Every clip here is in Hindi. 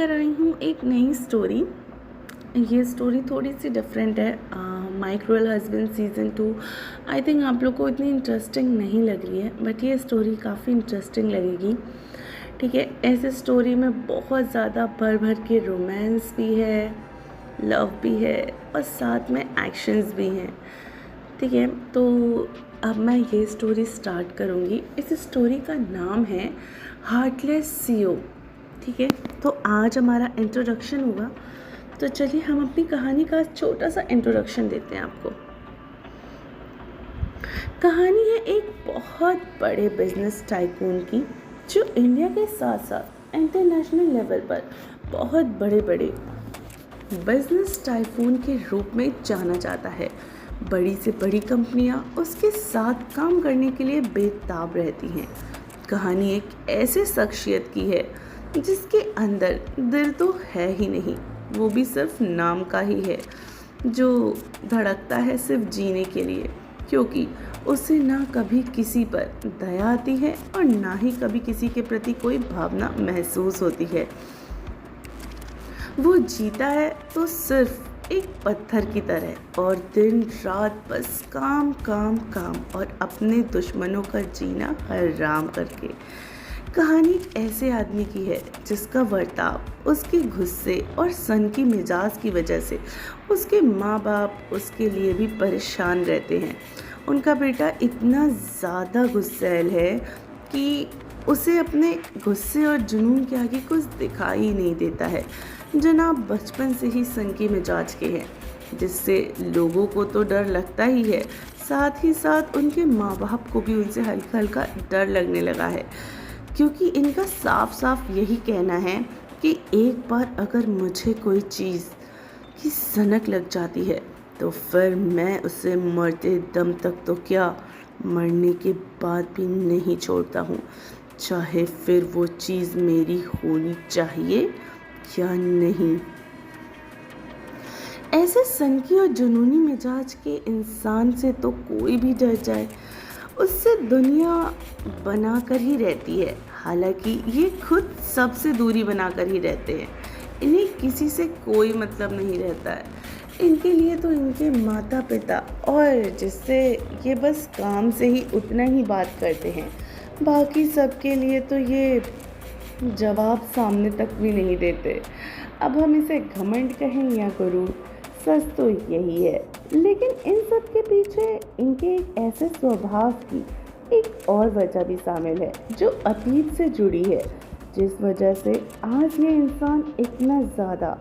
लेकर आई हूँ एक नई स्टोरी। ये स्टोरी थोड़ी सी डिफरेंट है। My cruel husband season 2 I think आप लोग को इतनी इंटरेस्टिंग नहीं लग रही है, बट ये स्टोरी काफ़ी इंटरेस्टिंग लगेगी। ठीक है, ऐसे स्टोरी में बहुत ज़्यादा भर भर के रोमांस भी है, लव भी है और साथ में एक्शंस भी हैं। ठीक है, तो अब मैं ये स्टोरी स्टार्ट करूँगी। इस स्टोरी का नाम है हार्टलेस सीओ। ठीक है, तो आज हमारा इंट्रोडक्शन होगा। तो चलिए हम अपनी कहानी का छोटा सा इंट्रोडक्शन देते हैं आपको। कहानी है एक बहुत बड़े बिजनेस टाइकून की, जो इंडिया के साथ साथ इंटरनेशनल लेवल पर बहुत बड़े बड़े बिजनेस टाइकून के रूप में जाना जाता है। बड़ी से बड़ी कंपनियां उसके साथ काम करने के लिए बेताब रहती हैं। कहानी एक ऐसे शख्सियत की है जिसके अंदर दिल तो है ही नहीं, वो भी सिर्फ नाम का ही है, जो धड़कता है सिर्फ जीने के लिए, क्योंकि उसे ना कभी किसी पर दया आती है और ना ही कभी किसी के प्रति कोई भावना महसूस होती है। वो जीता है तो सिर्फ एक पत्थर की तरह, और दिन रात बस काम काम काम और अपने दुश्मनों का जीना हराम करके। कहानी एक ऐसे आदमी की है जिसका बर्ताव, उसके गुस्से और सन की मिजाज की वजह से उसके माँ बाप उसके लिए भी परेशान रहते हैं। उनका बेटा इतना ज़्यादा गुस्सैल है कि उसे अपने गुस्से और जुनून के आगे कुछ दिखाई ही नहीं देता है। जनाब बचपन से ही सन की मिजाज के हैं, जिससे लोगों को तो डर लगता ही है, साथ ही साथ उनके माँ बाप को भी उनसे हल्का हल्का डर लगने लगा है, क्योंकि इनका साफ साफ यही कहना है कि एक बार अगर मुझे कोई चीज़ की सनक लग जाती है तो फिर मैं उसे मरते दम तक तो क्या, मरने के बाद भी नहीं छोड़ता हूँ, चाहे फिर वो चीज़ मेरी होनी चाहिए या नहीं। ऐसे सनकी और जुनूनी मिजाज के इंसान से तो कोई भी डर जाए, उससे दुनिया बनाकर ही रहती है। हालांकि ये खुद सबसे दूरी बनाकर ही रहते हैं। इन्हें किसी से कोई मतलब नहीं रहता है। इनके लिए तो इनके माता पिता और जिससे ये बस काम से ही उतना ही बात करते हैं, बाकी सबके लिए तो ये जवाब सामने तक भी नहीं देते। अब हम इसे घमंड कहें या गुरूर, सच तो यही है। लेकिन इन सब के पीछे इनके एक ऐसे स्वभाव की एक और वजह भी शामिल है, जो अतीत से जुड़ी है, जिस वजह से आज ये इंसान इतना ज़्यादा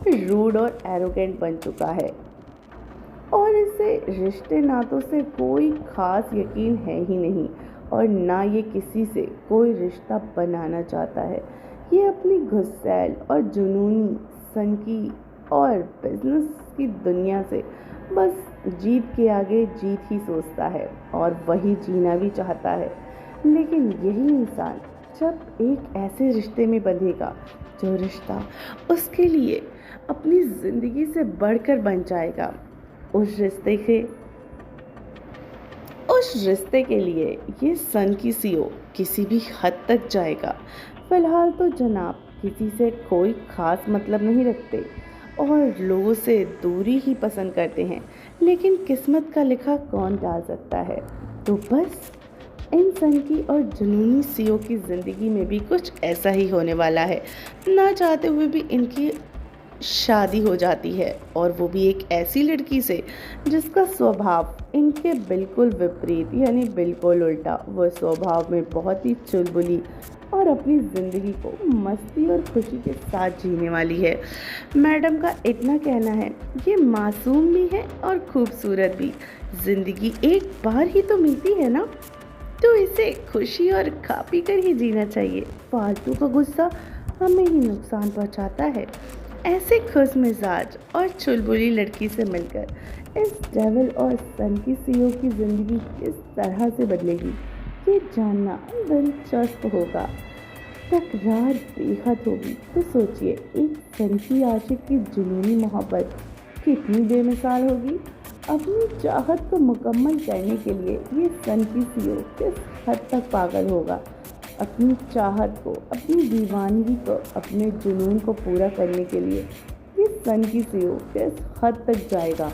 रूड और एरोगेंट बन चुका है, और इसे रिश्ते नातों से कोई खास यकीन है ही नहीं, और ना ये किसी से कोई रिश्ता बनाना चाहता है। ये अपनी गुस्सैल और जुनूनी, सनकी और बिजनेस की दुनिया से बस जीत के आगे जीत ही सोचता है, और वही जीना भी चाहता है। लेकिन यही इंसान जब एक ऐसे रिश्ते में बंधेगा, जो रिश्ता उसके लिए अपनी ज़िंदगी से बढ़कर बन जाएगा, उस रिश्ते के लिए ये सन की सीओ किसी भी हद तक जाएगा। फिलहाल तो जनाब किसी से कोई खास मतलब नहीं रखते और लोगों से दूरी ही पसंद करते हैं, लेकिन किस्मत का लिखा कौन डाल सकता है। तो बस इन सन की और जुनूनी सीओ की ज़िंदगी में भी कुछ ऐसा ही होने वाला है। ना चाहते हुए भी इनकी शादी हो जाती है, और वो भी एक ऐसी लड़की से जिसका स्वभाव इनके बिल्कुल विपरीत, यानी बिल्कुल उल्टा। वो स्वभाव में बहुत ही चुलबुली और अपनी ज़िंदगी को मस्ती और खुशी के साथ जीने वाली है। मैडम का इतना कहना है, ये मासूम भी है और खूबसूरत भी। ज़िंदगी एक बार ही तो मिलती है ना, तो इसे खुशी और खा पी कर ही जीना चाहिए। फालतू का गुस्सा हमें ही नुकसान पहुंचाता है। ऐसे खुश मिजाज और चुलबुली लड़की से मिलकर इस डेविल और सन की सीओ की ज़िंदगी किस तरह से बदलेगी, ये जानना दिलचस्प होगा। तकरार बेहद होगी, तो सोचिए एक सनकी आशिक की जुनूनी मोहब्बत कितनी बेमिसाल होगी। अपनी चाहत को मुकम्मल करने के लिए ये सन की सीओ किस हद तक पागल होगा, अपनी चाहत को, अपनी दीवानगी को, अपने जुनून को पूरा करने के लिए ये सन की सीओ किस हद तक जाएगा।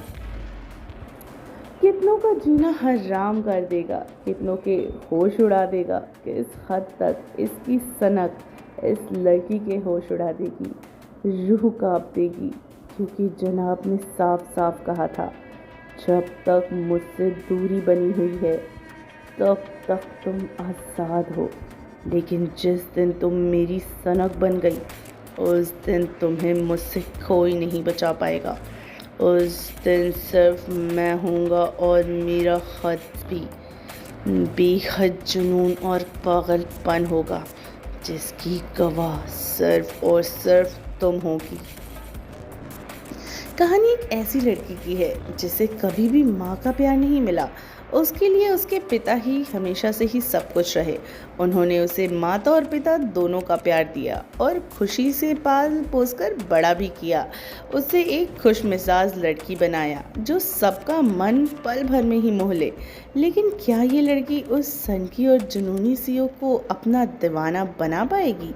कितनों का जीना हराम कर देगा, कितनों के होश उड़ा देगा। किस हद तक इसकी सनक इस लड़की के होश उड़ा देगी, रूह कांप देगी। क्योंकि जनाब ने साफ साफ कहा था, जब तक मुझसे दूरी बनी हुई है तब तक तुम आज़ाद हो, लेकिन जिस दिन तुम मेरी सनक बन गई उस दिन तुम्हें मुझसे कोई नहीं बचा पाएगा। उस दिन सिर्फ मैं हूँगा और मेरा खत भी बेहद जुनून और पागलपन होगा, जिसकी गवाह सिर्फ और सिर्फ तुम होगी। कहानी एक ऐसी लड़की की है जिसे कभी भी माँ का प्यार नहीं मिला। उसके लिए उसके पिता ही हमेशा से ही सब कुछ रहे। उन्होंने उसे माता और पिता दोनों का प्यार दिया और खुशी से पाल पोस कर बड़ा भी किया। उसे एक खुशमिजाज लड़की बनाया जो सबका मन पल भर में ही मोह ले। लेकिन क्या ये लड़की उस सनकी और जुनूनी सीओ को अपना दीवाना बना पाएगी?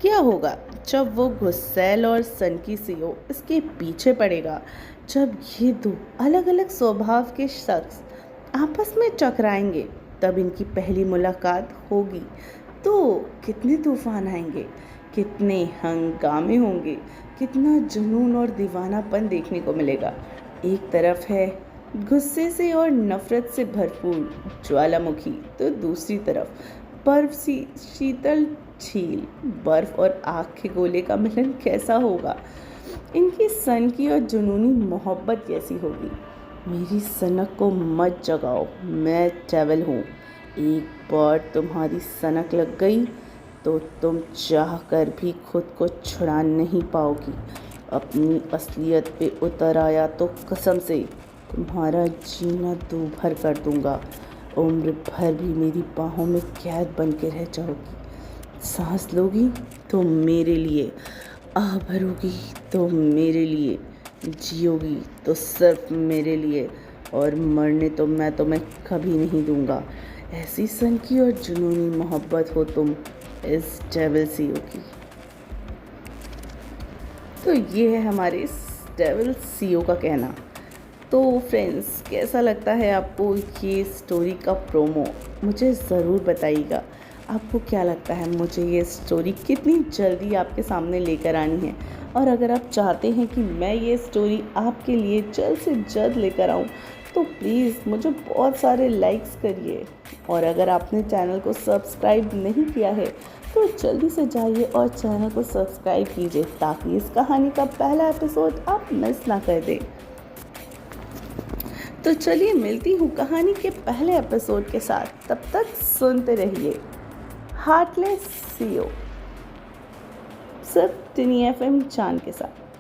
क्या होगा जब वो गुस्सैल और सनकी सीओ इसके पीछे पड़ेगा? जब ये दो अलग अलग स्वभाव के शख्स आपस में टकराएंगे, तब इनकी पहली मुलाकात होगी तो कितने तूफान आएंगे, कितने हंगामे होंगे, कितना जुनून और दीवानापन देखने को मिलेगा। एक तरफ है गुस्से से और नफरत से भरपूर ज्वालामुखी, तो दूसरी तरफ बर्फ सी शीतल झील। बर्फ और आग के गोले का मिलन कैसा होगा? इनकी सनकी और जुनूनी मोहब्बत कैसी होगी? मेरी सनक को मत जगाओ, मैं डेविल हूँ। एक बार तुम्हारी सनक लग गई तो तुम चाह कर भी खुद को छुड़ा नहीं पाओगी। अपनी असलियत पे उतर आया तो कसम से तुम्हारा जीना दूभर कर दूंगा। उम्र भर भी मेरी बाहों में कैद बन के रह जाओगी। सांस लोगी तो मेरे लिए, आह भरोगी तो मेरे लिए, जियोगी तो सिर्फ मेरे लिए, और मरने तो मैं तुम्हें कभी नहीं दूंगा। ऐसी सनकी और जुनूनी मोहब्बत हो तुम इस डेविल सीओ की। तो ये है हमारे डेविल सीओ का कहना। तो फ्रेंड्स, कैसा लगता है आपको ये स्टोरी का प्रोमो? मुझे ज़रूर बताइएगा। आपको क्या लगता है, मुझे ये स्टोरी कितनी जल्दी आपके सामने लेकर आनी है? और अगर आप चाहते हैं कि मैं ये स्टोरी आपके लिए जल्द से जल्द लेकर आऊँ तो प्लीज़ मुझे बहुत सारे लाइक्स करिए। और अगर आपने चैनल को सब्सक्राइब नहीं किया है तो जल्दी से जाइए और चैनल को सब्सक्राइब कीजिए, ताकि इस कहानी का पहला एपिसोड आप मिस ना कर दें। तो चलिए मिलती हूँ कहानी के पहले एपिसोड के साथ। तब तक सुनते रहिए हार्टलेस सीओ, सिर्फ टिनी FM चांद के साथ।